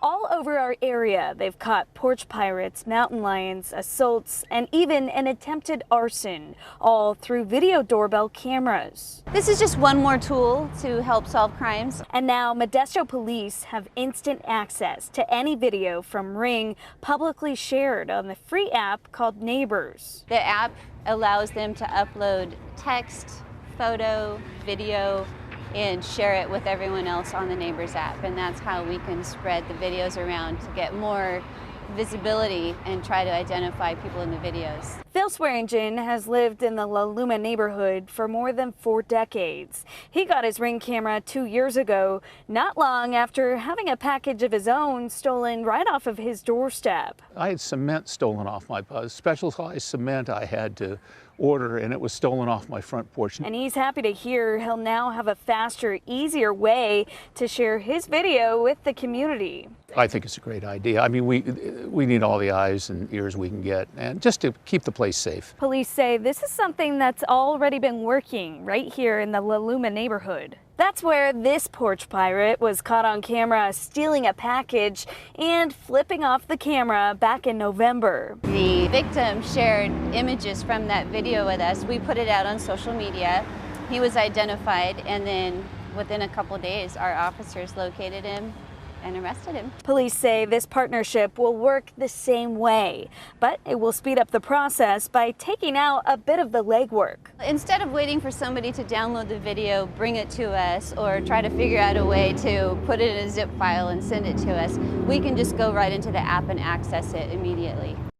All over our area, they've caught porch pirates, mountain lions, assaults, and even an attempted arson, all through video doorbell cameras. This is just one more tool to help solve crimes. And now Modesto police have instant access to any video from Ring publicly shared on the free app called Neighbors. The app allows them to upload text, photo, video, and share it with everyone else on the Neighbors app. And that's how we can spread the videos around to get more visibility and try to identify people in the videos. Phil Swearingen has lived in the La Luma neighborhood for more than 4 decades. He got his Ring camera 2 years ago, not long after having a package of his own stolen right off of his doorstep. I had cement stolen off my bus, specialized cement I had to order, and it was stolen off my front porch. And he's happy to hear he'll now have a faster, easier way to share his video with the community. I think it's a great idea. I mean, we need all the eyes and ears we can get, and just to keep the place safe. Police say this is something that's already been working right here in the La Luma neighborhood. That's where this porch pirate was caught on camera stealing a package and flipping off the camera back in November. The victim shared images from that video with us. We put it out on social media. He was identified, and then within a couple days, our officers located him and arrested him. Police say this partnership will work the same way, but it will speed up the process by taking out a bit of the legwork. Instead of waiting for somebody to download the video, bring it to us, or try to figure out a way to put it in a zip file and send it to us, we can just go right into the app and access it immediately.